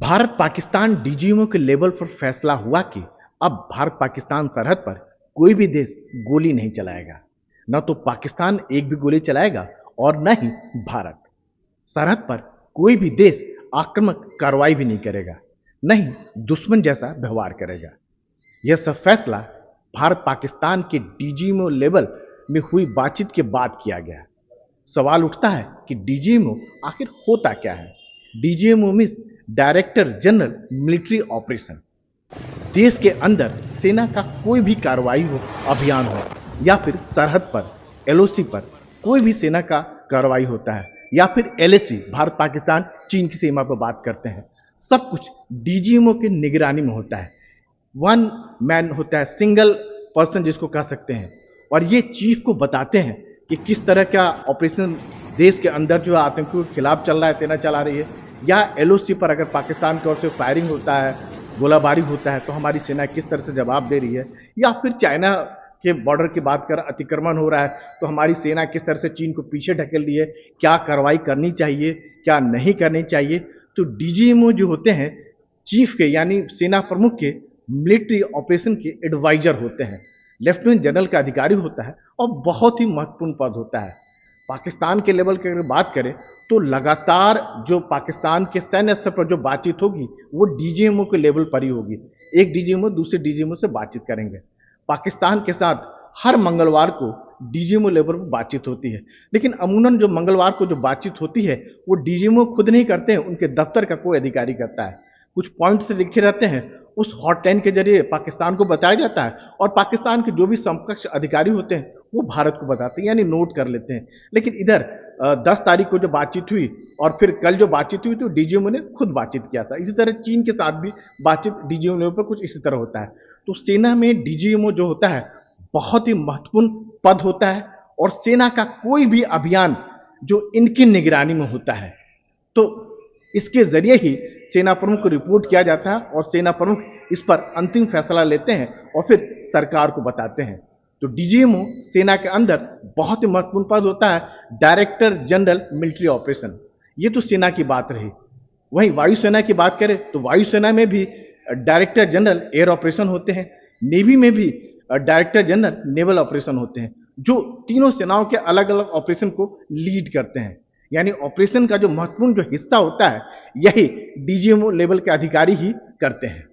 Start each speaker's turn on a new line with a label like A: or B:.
A: Bharat Pakistan DGMO के level पर फैसला हुआ कि अब भारत पाकिस्तान सरहद पर कोई भी देश गोली नहीं चलाएगा। न तो पाकिस्तान एक भी गोली चलाएगा और न ही भारत। सरहद पर कोई भी देश आक्रामक कार्रवाई भी नहीं करेगा, न ही दुश्मन जैसा व्यवहार करेगा। यह सब फैसला भारत पाकिस्तान के डीजीएमओ लेवल में हुई बातचीत के बाद किया गया। सवाल उठता है कि डीजीएमओ आखिर होता क्या है। DGMO means director general military operation. देश के अंदर सेना का कोई भी कार्रवाई हो, अभियान हो, या फिर सरहद पर एलओसी पर कोई भी सेना का कार्रवाई होता है, या फिर एलएसी भारत पाकिस्तान चीन की सीमा पर बात करते हैं, सब कुछ डीजीएमओ के निगरानी में होता है। वन मैन होता है, सिंगल पर्सन जिसको कह सकते हैं, और ये चीफ को बताते हैं कि किस तरह का ऑपरेशन देश के अंदर जो आतंकियों के खिलाफ चल रहा है, सेना चला रही है, या एलओसी पर अगर पाकिस्तान की ओर से फायरिंग होता है, गोलाबारी होता है, तो हमारी सेना किस तरह से जवाब दे रही है, या फिर चाइना के बॉर्डर की बात कर अतिक्रमण हो रहा है तो हमारी सेना किस तरह से चीन को पीछे ढकेल रही है, क्या कार्रवाई करनी चाहिए, क्या नहीं करनी चाहिए। तो डीजीएमओ जो होते हैं चीफ के यानी सेना प्रमुख के मिलिट्री ऑपरेशन के एडवाइजर होते हैं। लेफ्टिनेंट जनरल का अधिकारी होता है और बहुत ही महत्वपूर्ण पद होता है। पाकिस्तान के लेवल की अगर बात करें तो लगातार जो पाकिस्तान के सैन्य स्तर पर जो बातचीत होगी वो डीजीएमओ के लेवल पर ही होगी। एक डीजीएमओ दूसरे डीजीएमओ से बातचीत करेंगे। पाकिस्तान के साथ हर मंगलवार को डीजीएमओ लेवल पर बातचीत होती है, लेकिन अमूमन जो मंगलवार को जो बातचीत होती है वो डीजीएमओ खुद नहीं करते हैं, उनके दफ्तर का कोई अधिकारी करता है। कुछ पॉइंट्स लिखे रहते हैं, उस हॉटलाइन के जरिए पाकिस्तान को बताया जाता है और पाकिस्तान के जो भी समकक्ष अधिकारी होते हैं वो भारत को बताते हैं, यानी नोट कर लेते हैं। लेकिन इधर 10 तारीख को जो बातचीत हुई और फिर कल जो बातचीत हुई तो डीजीएमओ ने खुद बातचीत किया था। इसी तरह चीन के साथ भी बातचीत डीजीएमओ लेवल पर कुछ इसी तरह होता है। तो सेना में डीजीएमओ जो होता है बहुत ही महत्वपूर्ण पद होता है और सेना का कोई भी अभियान जो इनकी निगरानी में होता है तो इसके जरिए ही सेना प्रमुख को रिपोर्ट किया जाता है और सेना प्रमुख इस पर अंतिम फैसला लेते हैं और फिर सरकार को बताते हैं। तो डीजीएमओ सेना के अंदर बहुत ही महत्वपूर्ण पद होता है, डायरेक्टर जनरल मिलिट्री ऑपरेशन। ये तो सेना की बात रही। वहीं वायुसेना की बात करें तो वायुसेना में भी डायरेक्टर जनरल एयर ऑपरेशन होते हैं, नेवी में भी डायरेक्टर जनरल नेवल ऑपरेशन होते हैं, जो तीनों सेनाओं के अलग अलग ऑपरेशन को लीड करते हैं। यानी ऑपरेशन का जो महत्वपूर्ण जो हिस्सा होता है यही डीजीएमओ लेवल के अधिकारी ही करते हैं।